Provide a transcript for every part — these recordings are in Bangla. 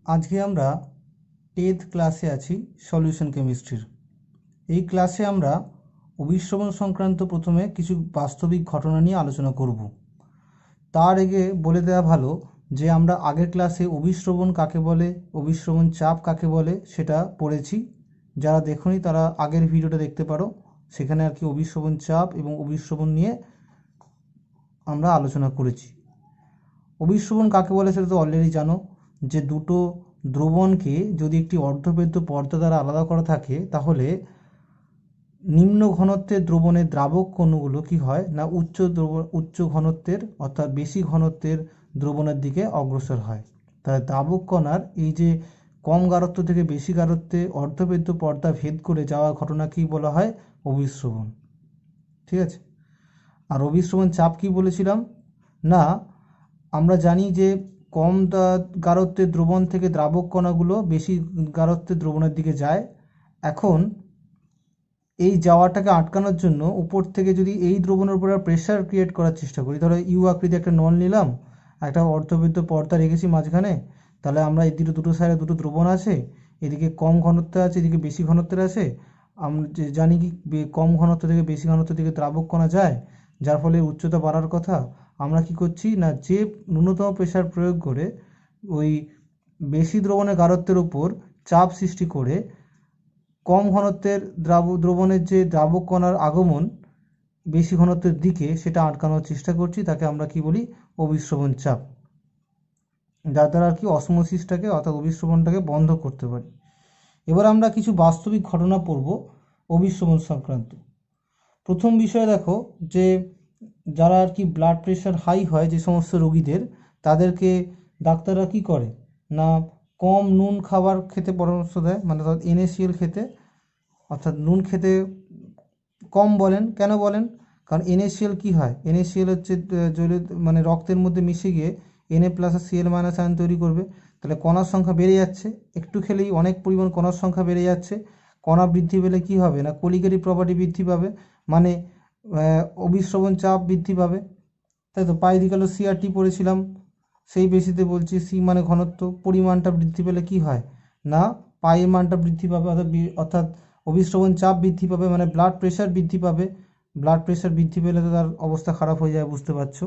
আজকে আমরা 10th ক্লাসে আছি সলিউশন কেমিস্ট্রির। এই ক্লাসে আমরা অভিস্রবণ সংক্রান্ত প্রথমে কিছু বাস্তবিক ঘটনা নিয়ে আলোচনা করব। তার আগে বলে দেওয়া ভালো যে আমরা আগের ক্লাসে অভিস্রবণ কাকে বলে, অভিস্রবণ চাপ কাকে বলে সেটা পড়েছি। যারা দেখোনি তারা আগের ভিডিওটা দেখতে পারো, সেখানে আর কি অভিস্রবণ চাপ এবং অভিস্রবণ নিয়ে আমরা আলোচনা করেছি। অভিস্রবণ কাকে বলে সেটা তো অলরেডি জানো, যে দুটো দ্রবণকে যদি একটি অর্ধবেদ্য পর্দা দ্বারা আলাদা করা থাকে তাহলে নিম্ন ঘনত্বের দ্রবণের দ্রাবক কণাগুলো কি হয় না উচ্চ ঘনত্বের অর্থাৎ বেশি ঘনত্বের দ্রবণের দিকে অগ্রসর হয়। তাহলে দ্রাবক কণার এই যে কম গাঢ়ত্ব থেকে বেশি গাঢ়ত্বে অর্ধবেদ্য পর্দা ভেদ করে যাওয়া ঘটনা কি বলা হয়? অভিস্রবণ। ঠিক আছে। আর অভিস্রবণ চাপ কি বলেছিলাম না, আমরা জানি যে কম গাঢ়ত্বের দ্রবণ থেকে দ্রাবক কণাগুলো বেশি গাঢ়ত্বের দ্রবণের দিকে যায়। এখন এই যাওয়াটাকে আটকানোর জন্য উপর থেকে যদি এই দ্রবণের উপর প্রেশার ক্রিয়েট করার চেষ্টা করি, ধরো ইউ আকৃতি একটা নল নিলাম, একটা অর্ধবৃত্ত পর্দা রেখেছি মাঝখানে, তাহলে আমরা এদিকে দুটো সাইডে দুটো দ্রবণ আছে, এদিকে কম ঘনত্ব আছে, এদিকে বেশি ঘনত্বের আছে। আমরা জানি কি কম ঘনত্ব থেকে বেশি ঘনত্বের দিকে দ্রাবক কণা যায়, যার ফলে উচ্চতা বাড়ার কথা। আমরা কি করছি না, যে ন্যূনতম প্রেশার প্রয়োগ করে ওই বেশি দ্রবণের গাঢ়ত্বের উপর চাপ সৃষ্টি করে কম ঘনত্বের দ্রবণের যে দ্রাবক কণার আগমন বেশি ঘনত্বের দিকে সেটা আটকানোর চেষ্টা করছি, তাকে আমরা কি বলি? অভিস্রবণ চাপ। যার দ্বারা আর কি অসমোসিসটাকে অর্থাৎ অভিস্রবণটাকে বন্ধ করতে পারি। এবার আমরা কিছু বাস্তবিক ঘটনা পড়ব অভিস্রবণ সংক্রান্ত। প্রথম বিষয় দেখো, যে যারা আর কি ব্লাড প্রেশার হাই হয় যে সমস্ত রোগীদের, তাদেরকে ডাক্তাররা কি করে না কম নুন খাবার খেতে পরামর্শ দেয়, মানে অর্থাৎ NaCl খেতে, অর্থাৎ নুন খেতে কম বলেন। কেন বলেন? কারণ NaCl কি হয়, NaCl হচ্ছে মানে রক্তের মধ্যে মিশে গিয়ে Na+ আর Cl- আয়ন তৈরি করবে। তাহলে কণার সংখ্যা বেড়ে যাচ্ছে, একটু খেলেই অনেক পরিমাণ কণার সংখ্যা বেড়ে যাচ্ছে। কণা বৃদ্ধি পেলে কি হবে না কলিগেটিভ প্রপার্টি বৃদ্ধি পাবে, মানে অভিস্রবণ চাপ বৃদ্ধি পাবে। তাই তো পাই দিকে CRT পড়েছিলাম, সেই বেসিতে বলছি। সি মানে ঘনত্ব, পরিমাণটা বৃদ্ধি পেলে কি হয় না পায়ের মানটা বৃদ্ধি পাবে, অর্থাৎ অভিস্রবণ চাপ বৃদ্ধি পাবে, মানে ব্লাড প্রেশার বৃদ্ধি পাবে। ব্লাড প্রেশার বৃদ্ধি পেলে তো তার অবস্থা খারাপ হয়ে যায়, বুঝতে পারছো।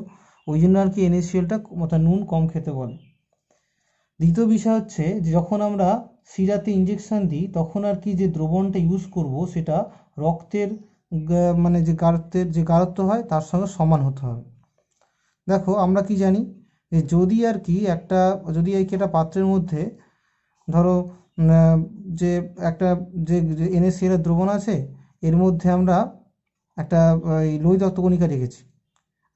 ওই জন্য আর কি NaClটা অর্থাৎ নুন কম খেতে বলে। দ্বিতীয় বিষয় হচ্ছে যে যখন আমরা শিরাতে ইঞ্জেকশন দিই তখন আর কি যে দ্রবণটা ইউজ করব সেটা রক্তের মানে যে গাঢ়ত্ব হয় তার সঙ্গে সমান হতে হবে। দেখো আমরা কি জানি যে যদি আর কি একটা পাত্রের মধ্যে ধরো যে একটা যে NaCl এর দ্রবণ আছে, এর মধ্যে আমরা একটা লোহিত রক্তকণিকা রেখেছি।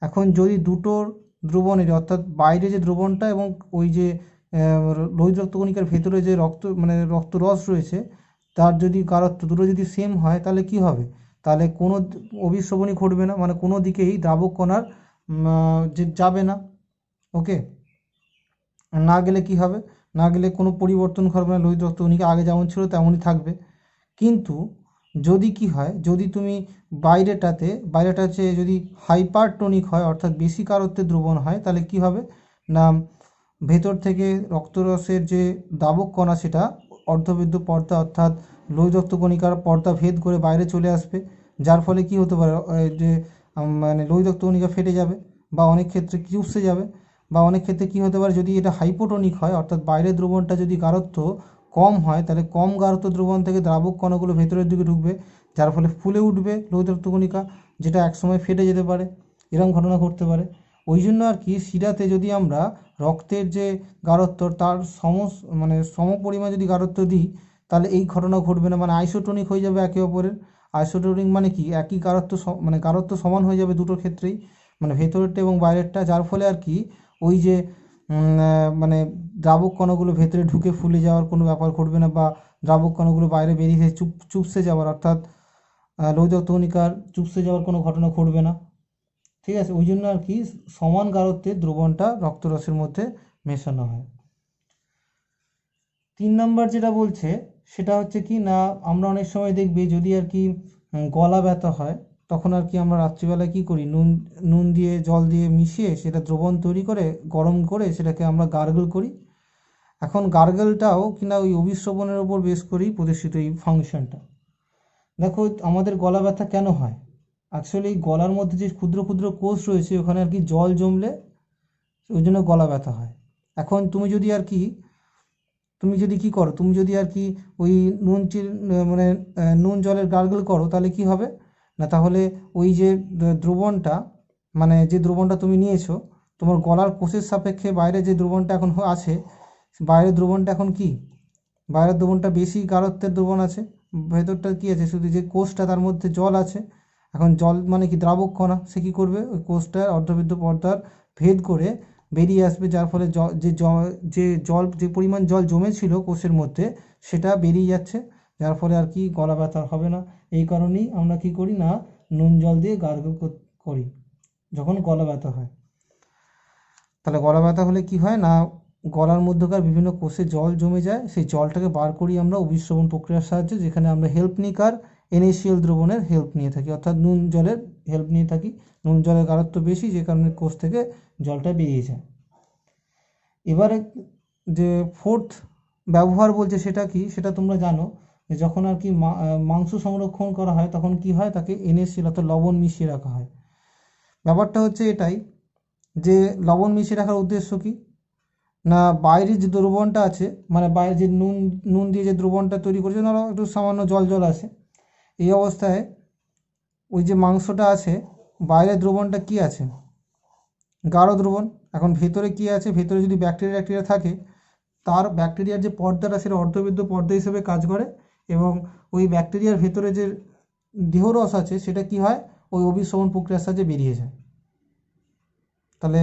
এখন যদি দুটোর দ্রবণের অর্থাৎ বাইরে যে দ্রবণটা এবং ওই যে লোহিত রক্তকণিকার ভেতরে যে রক্তরস রয়েছে তার যদি গাঢ়ত্ব দুটো যদি সেম হয় তাহলে কি হবে, তাহলে কোনো অভিস্রবণই ঘটবে না, মানে কোনো দিকেই দ্রাবক কণার যে যাবে না। ওকে, না গেলে কি হবে, না গেলে কোনো পরিবর্তন ঘটবে না, লোহিত রক্তকণিকা আগে যেমন ছিল তেমনই থাকবে। কিন্তু যদি কি হয়, যদি তুমি বাইরেটা হচ্ছে যদি হাইপারটোনিক হয় অর্থাৎ বেশি গাঢ়ত্বের দ্রবণ হয়, তাহলে কি হবে না ভেতর থেকে রক্তরসের যে দাবক কণা সেটা অর্ধবেদ্য পর্দা অর্থাৎ লোহিত রক্তকণিকার পর্দা ভেদ করে বাইরে চলে আসবে, যার ফলে কি হতে পারে যে মানে লোহিত রক্তকণিকা ফেটে যাবে, বা অনেক ক্ষেত্রে চুপসে যাবে, বা অনেক ক্ষেত্রে কি হতে পারে যদি এটা হাইপোটোনিক হয় অর্থাৎ বাইরের দ্রবণটা যদি গাঢ়ত্ব কম হয় তাহলে কম গাঢ়ত্ব দ্রবণ থেকে দ্রাবক কণাগুলো ভেতরের দিকে ঢুকবে, যার ফলে ফুলে উঠবে লোহিত রক্তকণিকা, যেটা একসময় ফেটে যেতে পারে। এরকম ঘটনা ঘটতে পারে। ওই জন্য আর কি শিরাতে যদি আমরা রক্তের যে গাঢ়ত্ব তার সম পরিমাণে যদি গাঢ়ত্ব দিই তাহলে এই ঘটনা ঘটবে না, মানে আইসোটোনিক হয়ে যাবে একে অপরের। আইসোটোনিক মানে কি, একই গাঢ়ত্ব মানে গাঢ়ত্ব সমান হয়ে যাবে দুটোর ক্ষেত্রেই, মানে ভেতরেরটা এবং বাইরেরটা, যার ফলে আর কি ওই যে মানে দ্রাবক কণাগুলো ভেতরে ঢুকে ফুলে যাওয়ার কোনো ব্যাপার ঘটবে না, বা দ্রাবক কণাগুলো বাইরে বেরিয়ে চুপসে যাওয়ার অর্থাৎ লোহিত রক্তকণিকার চুপসে যাওয়ার কোনো ঘটনা ঘটবে না। ঠিক আছে, ওই জন্য আর কি সমান গাঢ়ত্বের দ্রবণটা রক্তরসের মধ্যে মেশানো হয়। 3 নম্বর যেটা বলছে সেটা হচ্ছে কি না, আমরা অনেক সময় দেখবি যদি আর কি গলা ব্যথা হয় তখন আর কি আমরা রাত্রিবেলায় কি করি, নুন দিয়ে জল দিয়ে মিশিয়ে সেটা দ্রবণ তৈরি করে গরম করে সেটাকে আমরা গার্গল করি। এখন গার্গেলটাও কিনা ওই অভিশ্রবণের ওপর বেস করেই প্রতিষ্ঠিত এই ফাংশনটা। দেখো আমাদের গলা ব্যথা কেন হয়? অ্যাকচুয়ালি গলার মধ্যে যে ক্ষুদ্র ক্ষুদ্র কোষ রয়েছে ওখানে আর কি জল জমলে ওই জন্য গলা ব্যথা হয়। এখন তুমি যদি কি করো, তুমি যদি আর কি ওই মানে নুন জলের গার্গল করো, তাহলে কি হবে না, তাহলে ওই যে দ্রবণটা, মানে যে দ্রবণটা তুমি নিয়েছো, তোমার গলার কোষের সাপেক্ষে বাইরে যে দ্রবণটা এখন আছে, বাইরের দ্রবণটা এখন কি, বাইরের দ্রবণটা বেশি গাঢ়ত্বের দ্রবণ আছে, ভেতরটা কি আছে, শুধু যে কোষটা তার মধ্যে জল আছে। এখন জল মানে কি দ্রাবক কণা, সে কী করবে, ওই কোষটার অর্ধবৃত্ত পর্দার ভেদ করে বেরিয়ে আসবে, যার ফলে যে পরিমাণ জল জমেছিল কোষের মধ্যে সেটা বেরিয়ে যাচ্ছে, যার ফলে আর কি গলা ব্যথা হবে না। এই কারণেই আমরা কি করি না, নুন জল দিয়ে গার্গল করি যখন গলা ব্যথা হয়। তাহলে গলা ব্যথা হলে কি হয় না, গলার মধ্যকার বিভিন্ন কোষে জল জমে যায়, সেই জলটাকে বার করি আমরা অভিশ্রবণ প্রক্রিয়ার সাহায্যে, যেখানে আমরা হেল্প নিই কার, NaCl দ্রবণের হেল্প নিয়ে থাকি, অর্থাৎ নুন জলের হেল্প নিয়ে থাকি। নুন জলের গাঢ়ত্ব বেশি, যে কারণে কোষ থেকে জলটা বেরিয়ে যায়। এবারে যে ফোর্থ ব্যবহার বলছে সেটা কি, সেটা তোমরা জানো, যে যখন আর কি মাংস সংরক্ষণ করা হয় তখন কি হয়, তাকে NaCl অর্থাৎ লবণ মিশিয়ে রাখা হয়। ব্যাপারটা হচ্ছে এটাই যে লবণ মিশিয়ে রাখার উদ্দেশ্য কি না, বাইরের যে দ্রবণটা আছে, মানে বাইরে যে নুন দিয়ে যে দ্রবণটা তৈরি করেছে, ধরো একটু সামান্য জল জল আছে, এই অবস্থায় ওই যে মাংসটা আছে, বাইরের দ্রবণটা কি আছে, গাঢ় দ্রবণ। এখন ভেতরে কি আছে, ভেতরে যদি ব্যাকটেরিয়া থাকে, তার ব্যাকটেরিয়ার যে পর্দাটা সেটা অর্ধবৃত্ত পর্দা হিসেবে কাজ করে, এবং ওই ব্যাকটেরিয়ার ভেতরে যে দেহরস আছে সেটা কি হয়, ওই অভিশ্রবণ প্রক্রিয়ার সাহায্যে বেরিয়ে যায়। তাহলে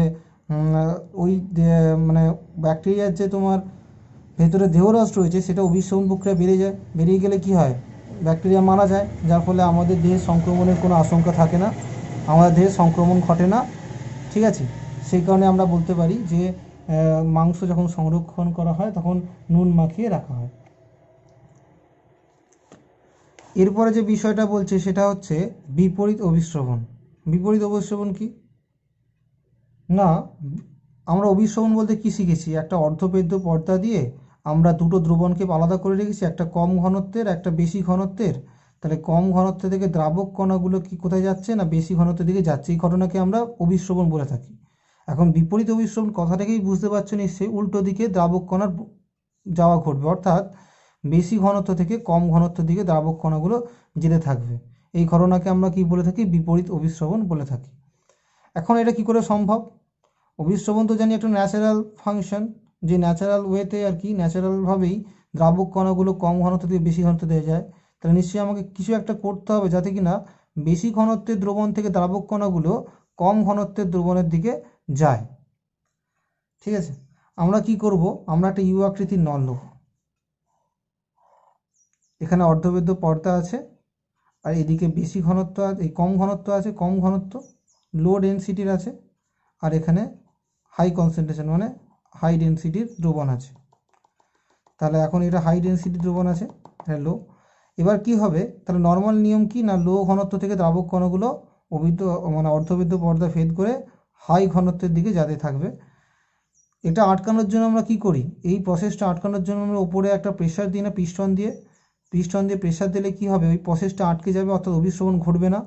ওই মানে ব্যাকটেরিয়ার যে তোমার ভেতরে দেহরস রয়েছে সেটা অভিশ্রবণ প্রক্রিয়া বেরিয়ে গেলে কি হয়, ব্যাকটেরিয়া মারা যায়, যার ফলে আমাদের দেহে সংক্রমণের কোনো আশঙ্কা থাকে না, আমাদের দেহে সংক্রমণ ঘটে না। ঠিক আছে, সেই কারণে আমরা বলতে পারি যে মাংস যখন সংরক্ষণ করা হয় তখন নুন মাখিয়ে রাখা হয়। এরপরে যে বিষয়টা বলছে সেটা হচ্ছে বিপরীত অভিশ্রবণ। বিপরীত অভিশ্রবণ কি না, আমরা অভিশ্রবণ বলতে কি শিখেছি, একটা অর্ধপেদ্য পর্দা দিয়ে আমরা দুটো দ্রবণকে আলাদা করে রেখেছি, একটা কম ঘনত্বের, একটা বেশি ঘনত্বের। তাহলে কম ঘনত্ব থেকে দ্রাবক কণাগুলো কি কোথায় যাচ্ছে না, বেশি ঘনত্বের দিকে যাচ্ছে, এই ঘটনাকে আমরা অভিশ্রবণ বলে থাকি। এখন বিপরীত অভিশ্রবণ কথা থেকেই বুঝতে পারছো নিশ্চয়ই, উল্টো দিকে দ্রাবক কণার যাওয়া ঘটবে, অর্থাৎ বেশি ঘনত্ব থেকে কম ঘনত্বের দিকে দ্রাবক কণাগুলো যেতে থাকবে। এই ঘটনাকে আমরা কি বলে থাকি, বিপরীত অভিশ্রবণ বলে থাকি। এখন এটা কি করে সম্ভব, অভিশ্রবণ তো জানি একটা ন্যাচারাল ফাংশন, যে ন্যাচারাল ওয়েতে আর কি ন্যাচারালভাবেই দ্রাবক কণাগুলো কম ঘনত্ব থেকে বেশি ঘনত্ব দিয়ে যায়। তাহলে নিশ্চয়ই আমাকে কিছু একটা করতে হবে যাতে কিনা বেশি ঘনত্বের দ্রবণ থেকে দ্রাবক কণাগুলো কম ঘনত্বের দ্রবণের দিকে যায়। ঠিক আছে, আমরা কি করব, আমরা একটা ইউ আকৃতির নল নেব, এখানে অর্ধবেদ্য পর্দা আছে, আর এদিকে বেশি ঘনত্ব আছে, এই কম ঘনত্ব আছে, কম ঘনত্ব লো ডেনসিটির আছে, আর এখানে হাই কনসেন্ট্রেশন মানে হাই ডেনসিটির দ্রবণ আছে। তাহলে এখন এটা হাই ডেনসিটির দ্রবণ আছে, এটা লো। এবার কি হবে, তাহলে নর্মাল নিয়ম কি না, লো ঘনত্ব থেকে দ্রাবক কণাগুলো মানে অর্ধবৃত্ত পর্দা ভেদ করে হাই ঘনত্বের দিকে যেতে থাকবে। এটা আটকানোর জন্য আমরা কি করি, এই প্রসেসটা আটকানোর জন্য আমরা উপরে একটা প্রেশার দিই না, পিস্টন দিয়ে প্রেশার দিলে কি হবে, ওই প্রসেসটা আটকে যাবে, অর্থাৎ অভিশ্রবণ ঘটবে না।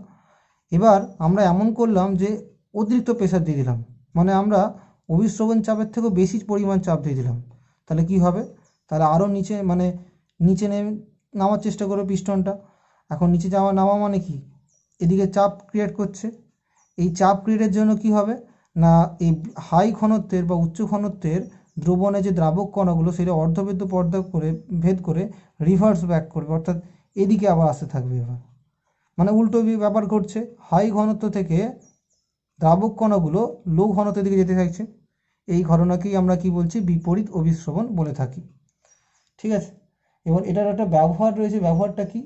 এবার আমরা এমন করলাম যে অতিরিক্ত প্রেশার দিয়ে দিলাম, মানে আমরা অভিশ্রবণ চাপের থেকেও বেশি পরিমাণ চাপ দিয়ে দিলাম, তাহলে কি হবে, তাহলে আরও নিচে মানে নিচে নামার চেষ্টা করবে পিস্টনটা। এখন নিচে নামা মানে কি, এদিকে চাপ ক্রিয়েট করছে, এই চাপ ক্রিয়েটের জন্য কি হবে না, এই হাই ঘনত্বের বা উচ্চ ঘনত্বের দ্রবণে যে দ্রাবক কণাগুলো সেটা অর্ধবেদ্য পর্দা করে ভেদ করে রিভার্স ব্যাক করবে, অর্থাৎ এদিকে আবার আসতে থাকবে। এবার মানে উল্টো ব্যাপার ঘটছে, হাই ঘনত্ব থেকে দ্রাবক কণাগুলো লো ঘনত্বের দিকে যেতে থাকছে, এই ঘটনাকেই আমরা কি বলছি, বিপরীত অভিশ্রবণ বলে থাকি। ঠিক আছে, এবার এটার একটা ব্যবহার রয়েছে, ব্যবহারটা কি,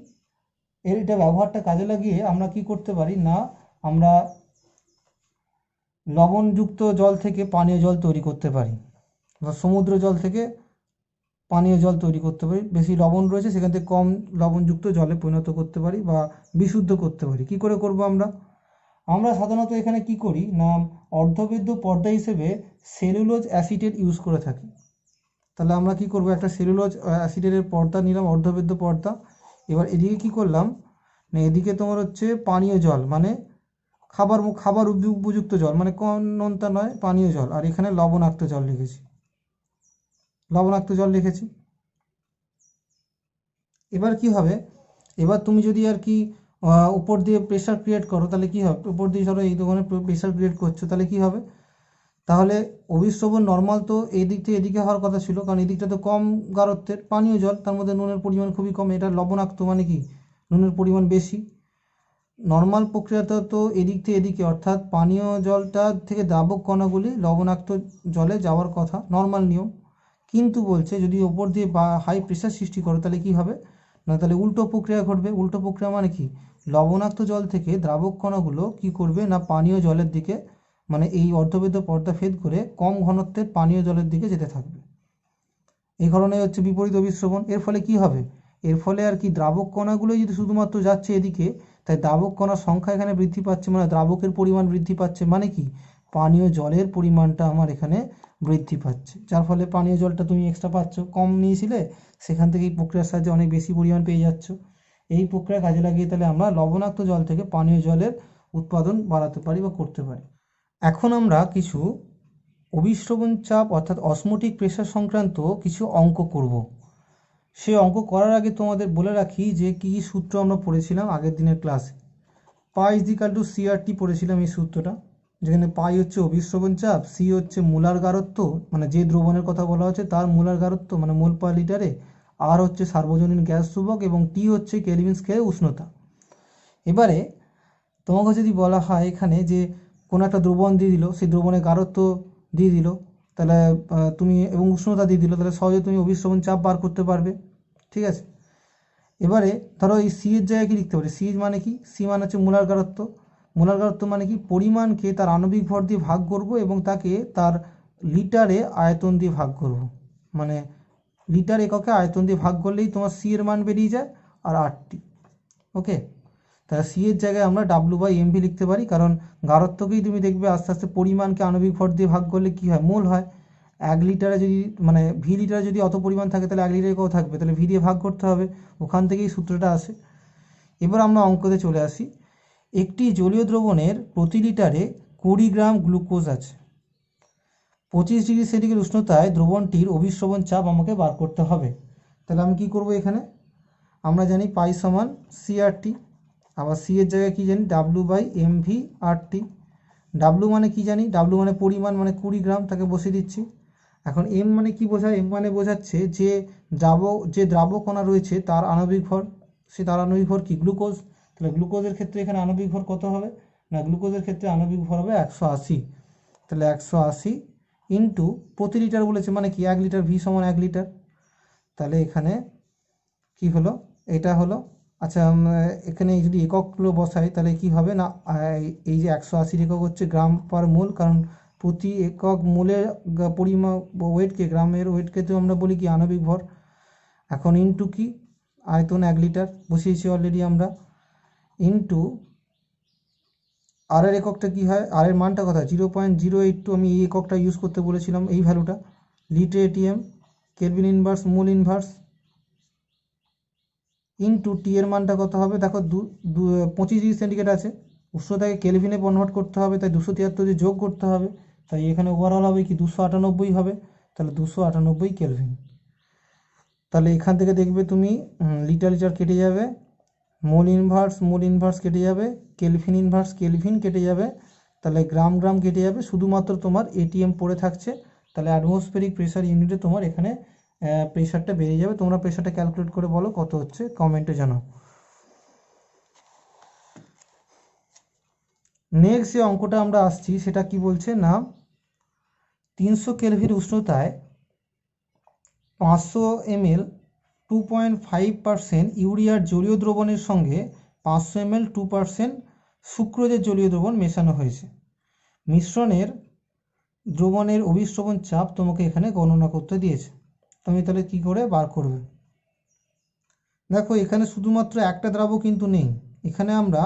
এটা ব্যবহারটা কাজে লাগিয়ে আমরা কি করতে পারি না, আমরা লবণযুক্ত জল থেকে পানীয় জল তৈরি করতে পারি, বা সমুদ্র জল থেকে পানীয় জল তৈরি করতে পারি, বেশি লবণ রয়েছে সেখান থেকে কম লবণযুক্ত জলে পরিণত করতে পারি বা বিশুদ্ধ করতে পারি। কি করে করব আমরা সাধারণত এখানে কি করি না, অর্ধবেদ্য পর্দা হিসেবে সেলুলোজ অ্যাসিটেট ইউজ করে থাকি। তাহলে আমরা কি করব, একটা সেলুলোজ অ্যাসিডের পর্দা নিলাম, অর্ধবেদ্য পর্দা। এবার এদিকে কি করলাম না, এদিকে তোমার হচ্ছে পানীয় জল, মানে খাবার উপযুক্ত জল, মানে কোন নোনতা নয়, পানীয় জল। আর এখানে লবণাক্ত জল লিখেছি। এবার কি হবে, এবার তুমি যদি আর কি উপর দিয়ে প্রেশার ক্রিয়েট করো, তাহলে কি হবে, উপর দিয়ে ধরো এই দোকানে প্রেশার ক্রিয়েট করছো, তাহলে কি হবে, তাহলে অভিশ্রবণ নর্মাল তো এই দিক থেকে এদিকে হওয়ার কথা ছিল, কারণ এদিকটা তো কম গাঢ়ত্বের পানীয় জল, তার মধ্যে নুনের পরিমাণ খুবই কম, এটা লবণাক্ত মানে কি নুনের পরিমাণ বেশি। নর্মাল প্রক্রিয়াতে তো এদিক থেকে এদিকে, অর্থাৎ পানীয় জলটা থেকে দ্রাবক কণাগুলি লবণাক্ত জলে যাওয়ার কথা, নর্মাল নিয়ম। কিন্তু বলছে যদি ওপর দিয়ে বা হাই প্রেশার সৃষ্টি করো, তাহলে কি হবে না, তাহলে উল্টো প্রক্রিয়া ঘটবে। উল্টো প্রক্রিয়া মানে কি, লবণাক্ত জল থেকে দ্রাবক কণাগুলো কি করবে না, পানীয় জলের দিকে, মানে এই অর্ধবেদ্য পর্দা ভেদ করে কম ঘনত্বের পানীয় জলের দিকে যেতে থাকবে। এই কারণে হচ্ছে বিপরীত অভিশ্রবণ। এর ফলে কি হবে, এর ফলে আর কি দ্রাবক কণাগুলোই যদি শুধুমাত্র যাচ্ছে এদিকে, তাই দ্রাবক কণার সংখ্যা এখানে বৃদ্ধি পাচ্ছে, মানে দ্রাবকের পরিমাণ বৃদ্ধি পাচ্ছে, মানে কি পানীয় জলের পরিমাণটা আমার এখানে বৃদ্ধি পাচ্ছে, যার ফলে পানীয় জলটা তুমি এক্সট্রা পাচ্ছ, কম নিয়েছিলে সেখান থেকে এই প্রক্রিয়ার সাহায্যে অনেক বেশি পরিমাণ পেয়ে যাচ্ছ। এই প্রক্রিয়া কাজে লাগিয়ে তাহলে আমরা লবণাক্ত জল থেকে পানীয় জলের উৎপাদন বাড়াতে পারি বা করতে পারি। এখন আমরা কিছু অভিশ্রবণ চাপ অর্থাৎ অসমোটিক প্রেশার সংক্রান্ত কিছু অঙ্ক করব। সেই অঙ্ক করার আগে তোমাদের বলে রাখি যে কী কী সূত্র আমরা পড়েছিলাম আগের দিনের ক্লাসে। পাই ইজিক্যাল টু সিআরটি পড়েছিলাম এই সূত্রটা, যেখানে পাই হচ্ছে অভিশ্রবণ চাপ, সি হচ্ছে মোলার গারত্ব, মানে যে দ্রবণের কথা বলা হচ্ছে তার মোলার গারত্ব মানে মোল পার লিটারে, আর হচ্ছে সার্বজনীন গ্যাস ধ্রুবক, এবং টি হচ্ছে কেলভিন স্কেলে উষ্ণতা। এবারে তোমাকে যদি বলা হয় এখানে যে কোনো একটা দ্রবণ দিয়ে দিল, সেই দ্রবণের গাঢ়ত্ব দিয়ে দিল, তাহলে তুমি এবং উষ্ণতা দিয়ে দিল, তাহলে সহজে তুমি অভিশ্রবণ চাপ বার করতে পারবে। ঠিক আছে, এবারে ধরো এই সি এর জায়গায় কি লিখতে পারি, সি মানে কি, সি মানে হচ্ছে মোলার গাঢ়ত্ব। মোলার গাঢ়ত্ব মানে কি, পরিমাণকে তার আণবিক ভর দিয়ে ভাগ করব এবং তাকে তার লিটারে আয়তন দিয়ে ভাগ করব, মানে লিটার এককে আয়তন দিয়ে ভাগ করলেই তোমার সি এর মান বেরিয়ে যায় আর আরটি। ওকে, তাহলে সি এর জায়গায় আমরা ডাব্লু/এমভি লিখতে পারি, কারণ গাঢ়ত্বকেই তুমি দেখবে আস্তে আস্তে পরিমাণকে আণবিক ভর দিয়ে ভাগ করলে কী হয়, মোল হয়। 1 লিটারে যদি মানে ভি লিটারে যদি অত পরিমাণ থাকে, তাহলে 1 লিটারে কত থাকবে, তাহলে ভি দিয়ে ভাগ করতে হবে, ওখান থেকেই সূত্রটা আসে। এবার আমরা অঙ্কতে চলে আসি। একটি জলীয় দ্রবণের প্রতি লিটারে 20 গ্রাম গ্লুকোজ আছে। 25 ডিগ্রি সেন্টিগ্রেড উষ্ণতায় দ্রবণটির অভিশ্রবণ চাপ আমাকে বার করতে হবে। তাহলে আমি কি করব, এখানে আমরা জানি পাই সমান সিআরটি, আবার সি এর জায়গায় কী জানি, ডাব্লু/এমভি আরটি। ডাব্লু মানে কি জানি, ডাব্লু মানে পরিমাণ, মানে 20 গ্রাম, তাকে বসিয়ে দিচ্ছি। এখন এম মানে কি বোঝায়, এম মানে বোঝাচ্ছে যে দ্রাব কণা রয়েছে তার আণবিক ভর, তার আণবিক ভর কি, গ্লুকোজ। তাহলে গ্লুকোজের ক্ষেত্রে এখানে আণবিক ভর কত হবে না, গ্লুকোজের ক্ষেত্রে আণবিক ভর হবে 180। তাহলে 180 ইন্টু প্রতি লিটার বলেছে, মানে কি 1 লিটার, ভি সমান 1 লিটার। তাহলে এখানে কি হলো, এটা হলো। আচ্ছা, এখানে যদি এককগুলো বসাই তাহলে কি হবে না, এই যে 180 একক হচ্ছে গ্রাম পার মোল, কারণ প্রতি একক মোলের পরিমাণ ওয়েটকে, গ্রামের ওয়েটকে তো আমরা বলি কি আণবিক ভর। এখন ইন্টু কি, আয়তন 1 লিটার বসিয়েছি অলরেডি আমরা, ইন্টু আর এর এককটা কী হয়, আর এর মানটা কথা 0.082, আমি এই এককটা ইউজ করতে বলেছিলাম, এই ভ্যালুটা litre atm, kelvin inverse mole inverse, into T এর মানটা কত হবে, দেখো 25 ডিগ্রি সেন্টিগ্রেড আছে, উষ্ণতাকে কেলভিনে কনভার্ট করতে হবে, তাই 273 দিয়ে যোগ করতে হবে, তাই এখানে ওভারঅল হবে কি 298 হবে, তাহলে 298 কেলভিন। তাহলে এখান থেকে দেখবে তুমি লিটার লিটার কেটে যাবে, মোল ইনভার্স কেটে যাবে, কেলভিন কেটে যাবে, তাহলে গ্রাম কেটে যাবে, শুধুমাত্র তোমার এটিএম পড়ে থাকছে। তাহলে অ্যাটমসফেরিক প্রেশার ইউনিটে তোমার এখানে প্রেশারটা বেরিয়ে যাবে। তোমরা প্রেশারটা ক্যালকুলেট করে বলো কত হচ্ছে, কমেন্টে জানাও। নেক্সট যে অঙ্কটা আমরা আসছি সেটা কি বলছে না, 300 কেলভিন উষ্ণতায় 500 ml 2.5% ইউরিয়ার জলীয় দ্রবণের সঙ্গে 500 ml 2% সুক্রোজের জলীয় দ্রবণ মেশানো হয়েছে। মিশ্রণের দ্রবণের অভিশ্রবণ চাপ তোমাকে এখানে গণনা করতে দিয়েছে। তুমি তাহলে কি করে বার করবে, দেখো এখানে শুধুমাত্র একটা দ্রাবক কিন্তু নেই, এখানে আমরা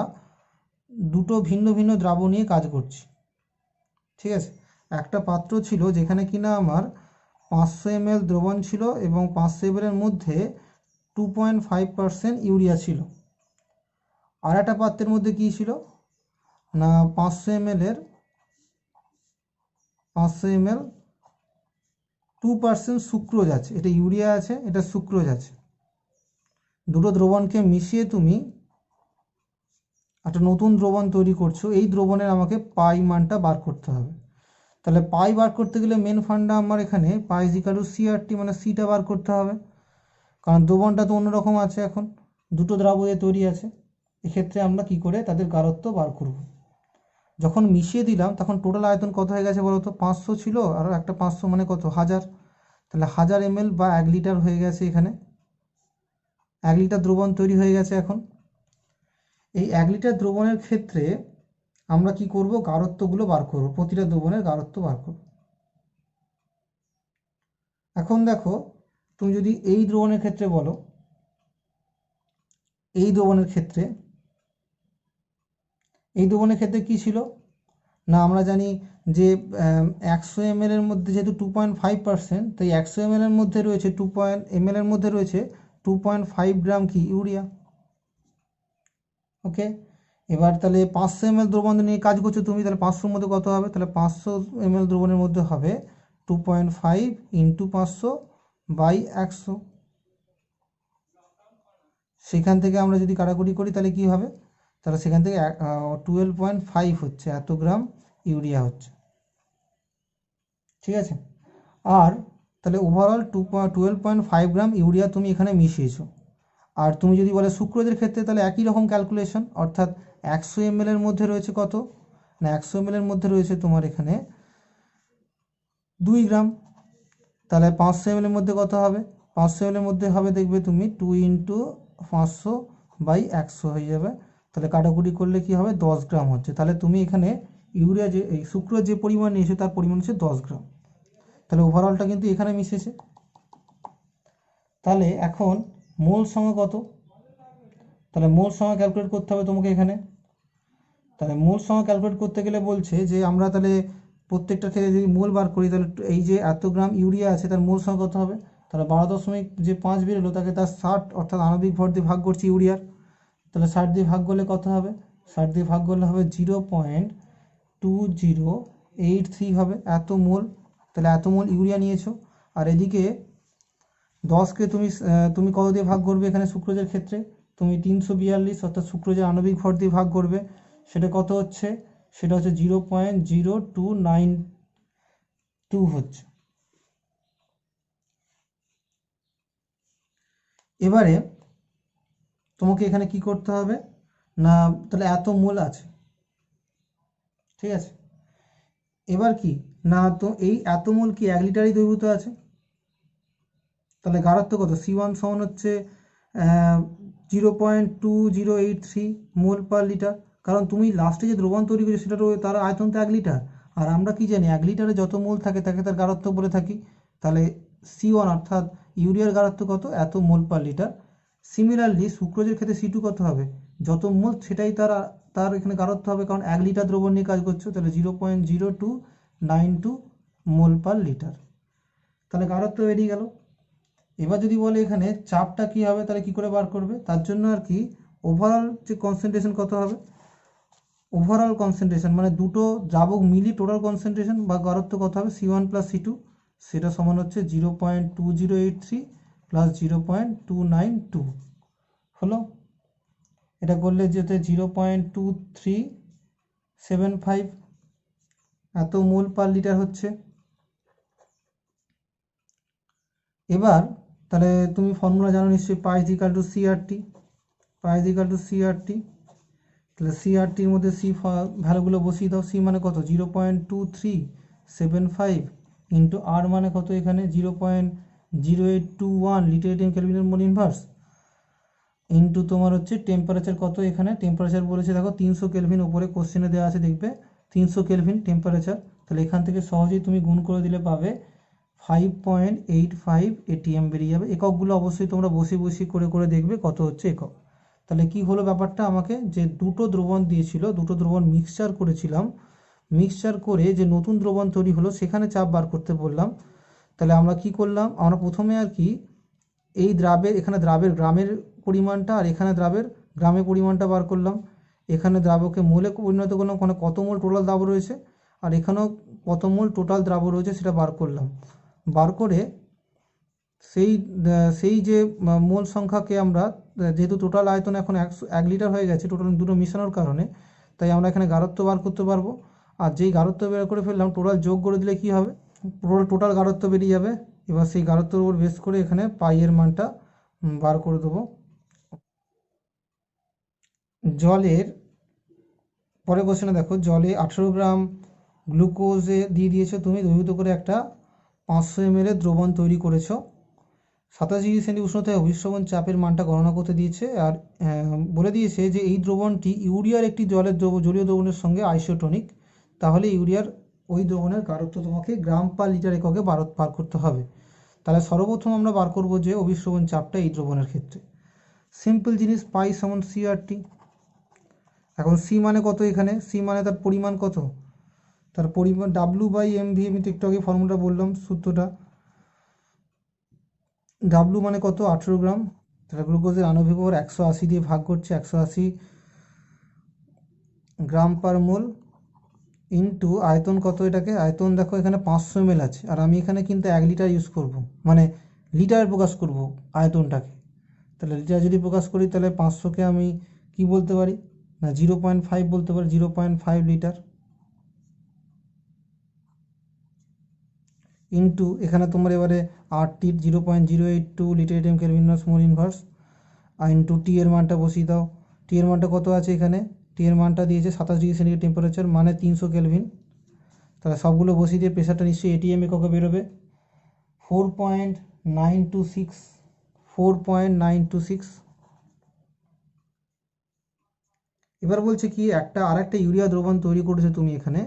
দুটো ভিন্ন ভিন্ন দ্রাবক নিয়ে কাজ করছি। ঠিক আছে, একটা পাত্র ছিল যেখানে কিনা আমার 500 ml দ্রবণ ছিল এবং 500 ml এর মধ্যে 2.5% ইউরিয়া ছিল। আর একটা পাত্রের মধ্যে কী ছিল না 500 ml 2% সুক্রোজ আছে, এটা ইউরিয়া আছে, এটা সুক্রোজ আছে। দুটো দ্রবণকে মিশিয়ে তুমি একটা নতুন দ্রবণ তৈরি করছো, এই দ্রবণের আমাকে পাই মানটা বার করতে হবে। তাহলে পাই বার করতে গেলে মেন ফান্ডা আমার এখানে পাই ইজিক্যাল টু সিআরটি, মানে সিটা বার করতে হবে, কারণ দ্রবণটা তো অন্যরকম আছে, এখন দুটো দ্রাবকে তৈরি আছে। এক্ষেত্রে আমরা কি করে তাদের গাঢ়ত্ব বার করব। যখন মিশিয়ে দিলাম তখন টোটাল আয়তন কত হয়ে গেছে বলো তো? 500 ছিল, আর একটা 500 মানে কত? 1000। তাহলে 1000 ml বা 1 লিটার হয়ে গেছে, এখানে 1 লিটার দ্রবণ তৈরি হয়ে গেছে। এখন এই 1 লিটার দ্রবণের ক্ষেত্রে আমরা কি করব? গাঢ়ত্বগুলো বার করব, প্রতিটা দ্রবণের গাঢ়ত্ব বার করব। এখন দেখো, তুমি যদি এই দ্রবণের ক্ষেত্রে বলো, এই দ্রবণের ক্ষেত্রে কি ছিল না, আমরা জানি যে 100 ml এর মধ্যে যেহেতু 2.5%, তাই 100 ml এর মধ্যে রয়েছে 2 ml এর মধ্যে রয়েছে 2.5 গ্রাম কি ইউরিয়া। ওকে, এবার তাহলে 500 ml দ্রবণ নিয়ে কাজ করছো তুমি, তাহলে 500-র মধ্যে কত হবে? তাহলে 500 ml দ্রবণের মধ্যে হবে 2.5 ইন্টু 500/100। সেখান থেকে আমরা যদি কাটাকুটি করি তাহলে কি হবে? তাহলে সেখান থেকে 12.5 হচ্ছে, এত গ্রাম ইউরিয়া হচ্ছে। ঠিক আছে, আর তাহলে ওভারঅল 12.5 গ্রাম ইউরিয়া তুমি এখানে মিশিয়েছো। আর তুমি যদি বলে সুক্রোজের ক্ষেত্রে, তাহলে একই রকম ক্যালকুলেশন, অর্থাৎ 100 ml এর মধ্যে রয়েছে কত না, 100 ml এর মধ্যে রয়েছে তোমার এখানে 2 গ্রাম। তাহলে 500 ml এর মধ্যে কত হবে? 500 ml এর মধ্যে হবে, দেখবে তুমি 2 ইন্টু 500/100 হয়ে যাবে। তাহলে কাটাকুটি করলে কি হবে? 10 গ্রাম হচ্ছে। তাহলে তুমি এখানে ইউরিয়া যে এই সুক্রোজ যে পরিমাণ নিয়েছো তার পরিমাণ হচ্ছে 10 গ্রাম। তাহলে ওভারঅলটা কিন্তু এখানে মিশেছে। তাহলে এখন মোল সংখ্যা কত? তাহলে মোল সংখ্যা ক্যালকুলেট করতে হবে তোমাকে এখানে। তাহলে মোল সংখ্যা ক্যালকুলেট করতে গেলে বলছে যে আমরা তাহলে প্রত্যেকটা থেকে যদি মোল বার করি, তাহলে এই যে এত গ্রাম ইউরিয়া আছে তার মোল সংখ্যা কত হবে? তাহলে 12.5 বেরোলো, তাকে তার 60 অর্থাৎ আণবিক ভর দিয়ে ভাগ করছি ইউরিয়ার। তাহলে 60 দিয়ে ভাগ করলে কত হবে? 60 দিয়ে ভাগ করলে হবে 0.2083 হবে, এত মোল। তাহলে এত মোল ইউরিয়া নিয়েছো। আর এদিকে 10কে তুমি কত দিয়ে ভাগ করবে? এখানে সুক্রোজের ক্ষেত্রে তুমি 342 অর্থাৎ সুক্রোজের আণবিক ভর দিয়ে ভাগ করবে। সেটা কত হচ্ছে? সেটা হচ্ছে 0.0292 হচ্ছে। এবারে তোমাকে এখানে কি করতে হবে না, তাহলে এত মোল আছে, ঠিক আছে। এবার কি না, তো এই এত মোল কি 1 লিটারই দ্রবীভূত আছে। তাহলে গাঢ়ত্ব কত? C1 সমান হচ্ছে 0.2083 মোল পার লিটার, কারণ তুমি লাস্টে যে দ্রবণ তৈরি করেছো সেটা তার আয়তন তো 1 লিটার। আর আমরা কি জানি 1 লিটারে যত মোল থাকে তাকে তার গাঢ়ত্ব বলে থাকি। তাহলে C1 অর্থাৎ ইউরিয়ার গাঢ়ত্ব কত? এত মোল পার লিটার। সিমিলারলি সুক্রোজের ক্ষেত্রে C2 কত হবে? যত মোল সেটাই তার এখানে গাঢ়ত্ব হবে, কারণ 1 লিটার দ্রবণ নিয়ে কাজ করছো। তাহলে 0.0292 মোল পার লিটার। তাহলে গাঢ়ত্ব বেরিয়ে গেল। এবার যদি বলে এখানে চাপটা কি হবে, তাহলে কি করে বার করবে? তার জন্য আর কি ওভারঅল যে কনসেন্ট্রেশন কত হবে, ওভারঅল কনসেন্ট্রেশন মানে দুটো দ্রাবক মিলি টোটাল কনসেন্ট্রেশন বা গাঢ়ত্ব কত হবে? C1 + C2, সেটা সমান হচ্ছে 0.2083 + 0.292 হলো। এটা করলে যেতে 0.2375 এত মোল পার লিটার হচ্ছে। এবার তাহলে তুমি ফর্মুলা জানো নিশ্চয়ই, পাই ইজিক্যাল টু সিআরটি। পাই ইজিক্যাল টু সিআরটি, তাহলে সিআরটির মধ্যে সি ভ্যালুগুলো বসিয়ে দাও। সি মানে কত? 0.2375 ইন্টু আর মানে কত? এখানে 0.0821 লিটার কেলভিনের মোল ইনভার্স ইন্টু তোমার হচ্ছে টেম্পারেচার কত? এখানে টেম্পারেচার বলেছে দেখো 300 কেলভিন, উপরে কোশ্চেনে দেওয়া আছে দেখবে 300 কেলভিন টেম্পারেচার। তাহলে এখান থেকে সহজেই তুমি গুণ করে দিলে পাবে 5.85 ATM বেরিয়ে যাবে। এককগুলো অবশ্যই তোমরা বসে করে দেখবে কত হচ্ছে একক। তাহলে কি হলো ব্যাপারটা, আমাকে যে দুটো দ্রবণ দিয়েছিল, দুটো দ্রবণ মিক্সচার করেছিলাম, মিক্সচার করে যে নতুন দ্রবণ তৈরি হলো সেখানে চাপ বার করতে বললাম। তাহলে আমরা কি করলাম, আমরা প্রথমে আর কি এই দ্রাবের, এখানে দ্রাবের গ্রামের পরিমাণটা আর এখানে দ্রাবের গ্রামের পরিমাণটা বার করলাম। এখানে দ্রাবকে মোলে পরিণত করলাম, মানে কত মোল টোটাল দ্রাব রয়েছে, আর এখানেও কত মোল টোটাল দ্রাব রয়েছে সেটা বার করলাম। বার করে সেই সেই যে মোল সংখ্যাকে আমরা, যেহেতু টোটাল আয়তন এখন 1 লিটার হয়ে গেছে টোটাল দুটো মেশানোর কারণে, তাই আমরা এখানে গাঢ়ত্ব বার করতে পারবো। আর যেই গাঢ়ত্ব বের করে ফেললাম, টোটাল যোগ করে দিলে কি হবে, টোটাল গাঢ়ত্ব বেরিয়ে যাবে। এবার সেই গাঢ়ত্বের উপর বেস করে এখানে পাই এর মানটা বার করে দেবো। জলের পরে কোশ্চেনে দেখো, জলে 18 গ্রাম গ্লুকোজে দিয়ে দিয়েছো তুমি, দ্রবীভূত করে একটা 500 ml এর দ্রবণ তৈরি করেছো। 27°C উষ্ণতায় অভিস্রবণ চাপের মানটা গণনা করতে দিয়েছে, আর বলে দিয়েছে যে এই দ্রবণটি ইউরিয়ার একটি জলীয় দ্রবণের সঙ্গে আইসোটোনিক। তাহলে ইউরিয়ার ওই দ্রবণের গাঢ়ত্ব তোমাকে গ্রাম পার লিটার এককে বার করতে হবে। তাহলে সর্বপ্রথম আমরা বার করব যে অভিস্রবণ চাপটা এই দ্রবণের ক্ষেত্রে। সিম্পল জিনিস, পাই সমান CRT। এখন সি মানে কত, এখানে সি মানে তার পরিমাণ কত, তার পরিমাণ W/mv। আমি তো একটু আগে ফর্মুলা বললাম সূত্রটা। ডাব্লু মানে কত, 18 গ্রাম। তাহলে গ্লুকোজের আণবিক ভর 180 দিয়ে ভাগ করছে, 180 গ্রাম পার মোল ইন্টু আয়তন কত, এটাকে আয়তন দেখো এখানে 500 ml আছে, আর আমি এখানে কিন্তু 1 লিটার ইউজ করব, মানে লিটার প্রকাশ করব আয়তনটাকে। তাহলে লিটার যদি প্রকাশ করি তাহলে 500কে আমি কি বলতে পারি না 0.5 বলতে পারি, 0.5 লিটার ইন্টু এখানে তোমার এবারে RT 0.082 litre atm kelvin mole inverse, আর ইন্টু টি এর মানটা বসিয়ে দাও। টি এর মানটা কত আছে এখানে, টি এর মানটা দিয়েছে 27°C টেম্পারেচার, মানে 300 কেলভিন। তাহলে সবগুলো বসিয়ে দিয়ে প্রেশারটা নিশ্চয়ই এটিএম এককে বেরোবে, 4.926 4.926। এবার বলছে কি, আর একটা ইউরিয়া দ্রবণ তৈরি করেছো তুমি এখানে,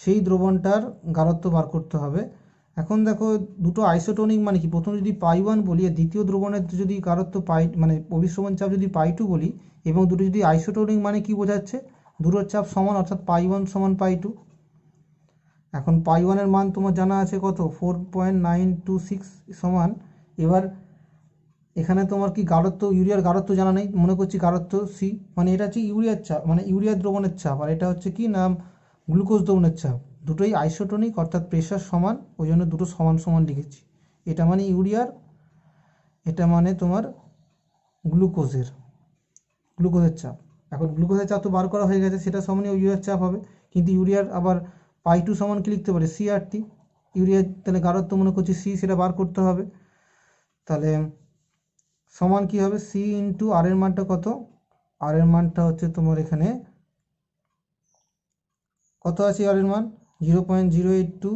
সেই দ্রবণটার গাঢ়ত্ব বার করতে হবে। এখন দেখো দুটো আইসোটোনিক মানে কি, প্রথম যদি পাই 1 বলি আর দ্বিতীয় দ্রবণের যদি গাঢ়ত্ব পাই মানে অভিস্রবণ চাপ যদি পাই 2 বলি, এবং দুটো যদি আইসোটোনিক মানে কি বোঝাচ্ছে, দুটোর চাপ সমান, অর্থাৎ পাই 1 সমান পাই 2। এখন পাই 1 এর মান তোমার জানা আছে কত, 4.926 সমান। এবার এখানে তোমার কি গাঢ়ত্ব, ইউরিয়ার গাঢ়ত্ব জানা নেই, মনে করছি গাঢ়ত্ব সি, মানে এটা হচ্ছে ইউরিয়ার চাপ, মানে ইউরিয়ার দ্রবণের চাপ, আর এটা হচ্ছে কি নাম গ্লুকোজ দ্রবণের চাপ। দুটোই আইসোটোনিক অর্থাৎ প্রেশার সমান, ওই জন্য দুটো সমান সমান লিখেছি। এটা মানে ইউরিয়ার, এটা মানে তোমার গ্লুকোজের চাপ। এখন গ্লুকোজের চাপ তো বার করা হয়ে গেছে, সেটা সমানই ইউরিয়ার চাপ হবে। কিন্তু ইউরিয়ার আবার পাই 2 সমান কি লিখতে পারে, CRT। ইউরিয়ার তাহলে গাঢ়ত্ব মনে করছি সি, সেটা বার করতে হবে। তাহলে সমান কি হবে, সি ইন্টু আর এর মানটা কত, আর এর মানটা হচ্ছে তোমার এখানে কত আছে, আর এর মান 0.082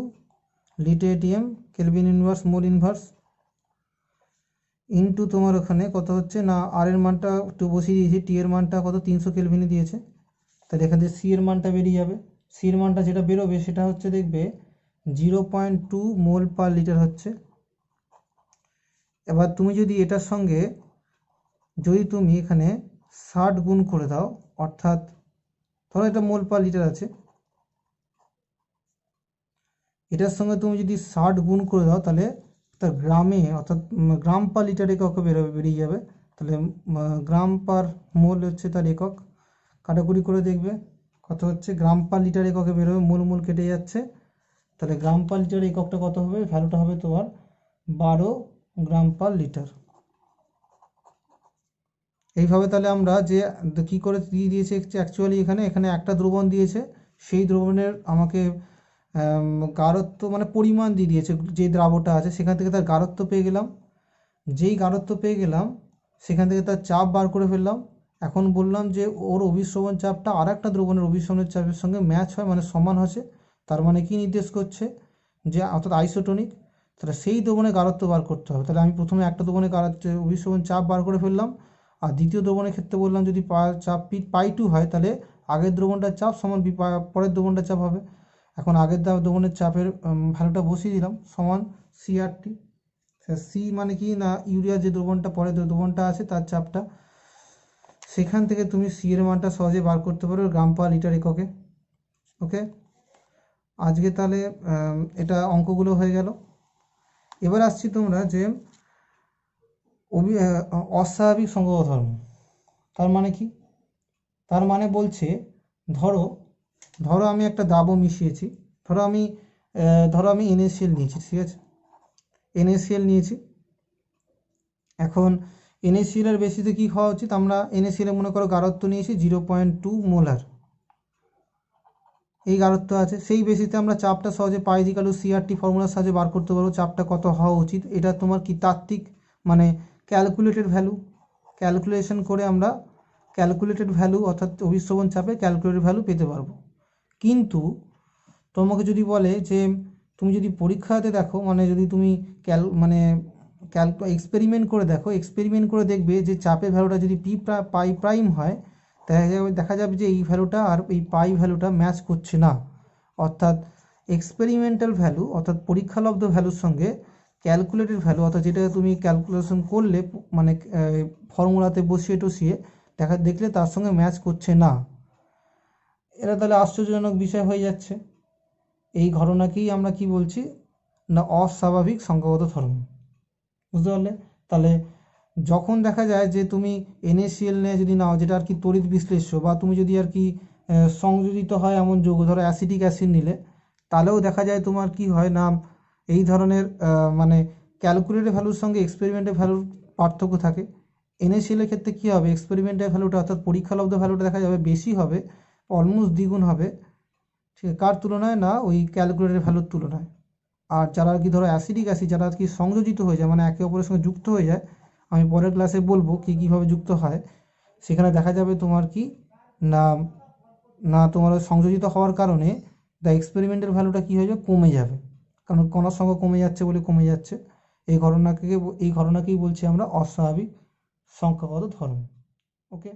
litre atm kelvin inverse mole inverse into তোমার ওখানে কত হচ্ছে না, আর এর মানটা একটু বসিয়ে দিয়েছি, টি এর মানটা কত 300 কেলভিনে দিয়েছে। তাহলে এখান থেকে সি এর মানটা বেরিয়ে যাবে। সি এর মানটা যেটা বেরোবে সেটা হচ্ছে দেখবে 0.2 মোল পার লিটার হচ্ছে। এবার তুমি যদি এটার সঙ্গে যদি তুমি এখানে 60 গুণ করে দাও, অর্থাৎ ধরো এটা মোল পার লিটার আছে, এটার সঙ্গে তুমি যদি 60 গুণ করে দাও তাহলে তার গ্রামে, অর্থাৎ গ্রাম পার লিটার এককে বেরিয়ে যাবে। তাহলে গ্রাম পার মোল হচ্ছে তার একক, কাটাকুটি করে দেখবে কত হচ্ছে, গ্রাম পার লিটার এককে বেরোবে, মোল কেটে যাচ্ছে। তাহলে গ্রাম পার লিটার এককটা কত হবে, ভ্যালুটা হবে তোমার 12 গ্রাম পার লিটার। এইভাবে তাহলে আমরা যে কী করে দিয়ে দিয়েছে অ্যাকচুয়ালি, এখানে একটা দ্রবণ দিয়েছে, সেই দ্রবণের আমাকে গাঢ়ত্ব মানে পরিমাণ দিয়ে দিয়েছে, যে দ্রাবটা আছে সেখান থেকে তার গাঢ়ত্ব পেয়ে গেলাম। যেই গাঢ়ত্ব পেয়ে গেলাম সেখান থেকে তার চাপ বার করে ফেললাম। এখন বললাম যে ওর অভিস্রবণ চাপটা আর একটা দ্রবণের অভিস্রবণের চাপের সঙ্গে ম্যাচ হয়, মানে সমান হচ্ছে। তার মানে কি নির্দেশ করছে, যে অর্থাৎ আইসোটোনিক। তাহলে সেই দ্রবণের গাঢ়ত্ব বার করতে হবে। তাহলে আমি প্রথমে একটা দ্রবণের অভিস্রবণ চাপ বার করে ফেললাম, আর দ্বিতীয় দ্রবণের ক্ষেত্রে বললাম যদি চাপ পাই 2 হয় তাহলে আগের দ্রবণটার চাপ সমান পরের দ্রবণটার চাপ হবে। এখন আগের দ্রবণের চাপের ভ্যালুটা বসিয়ে দিলাম, সমান CRT। সি মানে কি না, ইউরিয়া যে দ্রবণটা পরের দ্রবণটা আছে তার চাপটা, সেখান থেকে তুমি সি এর মানটা সহজে বার করতে পারো গ্রাম পার লিটার এককে। ওকে, আজকে তাহলে এটা অঙ্কগুলো হয়ে গেল। এবার আসছি তোমরা যে অস্বাভাবিক সংখ্যাগত ধর্ম। তার মানে কি? তার মানে বলছে ধরো ধরো আমি একটা দ্রাবক মিশিয়েছি, ধরো আমি NaCl নিয়েছি, ঠিক আছে? NaCl নিয়েছি। এখন NaCl এর বেশিতে কি হওয়া উচিত? আমরা NaCl এ মনে করো গাঢ়ত্ব নিয়েছি 0.2 মোলার, এই গাঢ়ত্ব আছে। সেই বেশিতে আমরা চাপটা সহজে π/CRT ফর্মুলার সাহায্যে বার করতে পারবো চাপটা কত হওয়া উচিত। এটা তোমার কি তাত্ত্বিক মানে ক্যালকুলেটেড ভ্যালু, ক্যালকুলেশন করে আমরা ক্যালকুলেটেড ভ্যালু অর্থাৎ অভিশ্রবণ চাপে ক্যালকুলেটেড ভ্যালু পেতে পারবো। কিন্তু তোমাকে যদি বলে যে তুমি যদি পরীক্ষাতে দেখো, মানে যদি তুমি এক্সপেরিমেন্ট করে দেখো, এক্সপেরিমেন্ট করে দেখবে যে চাপের ভ্যালুটা যদি পাই প্রাইম হয়, দেখা যাবে যে এই ভ্যালুটা আর এই পাই ভ্যালুটা ম্যাচ করছে না। অর্থাৎ এক্সপেরিমেন্টাল ভ্যালু অর্থাৎ পরীক্ষালব্ধ ভ্যালুর সঙ্গে ক্যালকুলেটেড ভ্যালু অর্থাৎ যেটা তুমি ক্যালকুলেশন করলে মানে ফর্মুলাতে বসিয়ে টসিয়ে দেখলে তার সঙ্গে ম্যাচ করছে না। এটা তাহলে আশ্চর্যজনক বিষয় হয়ে যাচ্ছে। এই ঘটনাকেই আমরা কি বলছি না অস্বাভাবিক সংখ্যাগত ধর্ম। বুঝতে পারলে? তাহলে যখন দেখা যায় যে তুমি NaCl নিয়ে যদি নাও, যেটা আর কি তড়িৎ বিশ্লেষ্য, বা তুমি যদি আর কি সংযোজিত হয় এমন যৌগ, ধরো অ্যাসিটিক অ্যাসিড নিলে, তাহলেও দেখা যায় তোমার কি হয় না এই ধরনের মানে ক্যালকুলেটেড ভ্যালুর সঙ্গে এক্সপেরিমেন্টের ভ্যালুর পার্থক্য থাকে। NaCl এর ক্ষেত্রে কী হবে, এক্সপেরিমেন্টের ভ্যালুটা অর্থাৎ পরীক্ষালব্ধ ভ্যালুটা দেখা যাবে বেশি হবে, অলমোস্ট দ্বিগুণ হবে, ঠিক আছে? কার তুলনায় না ওই ক্যালকুলেটেড ভ্যালুর তুলনায়। আর যারা আর কি ধরো অ্যাসিডিক অ্যাসিড যারা আর কি সংযোজিত হয়ে যায় মানে একে অপরের সঙ্গে যুক্ত হয়ে যায়, আমি পরের ক্লাসে বলবো কীভাবে যুক্ত হয়, সেখানে দেখা যাবে তোমার কি না না তোমার সংযোজিত হওয়ার কারণে দ্য এক্সপেরিমেন্টের ভ্যালুটা কী হয়ে যাবে, কমে যাবে, কারণ কণার সংখ্যা কমে যাচ্ছে বলে কমে যাচ্ছে। এই ঘটনাকেই বলছি আমরা অস্বাভাবিক সংখ্যাগত ধর্ম। ওকে।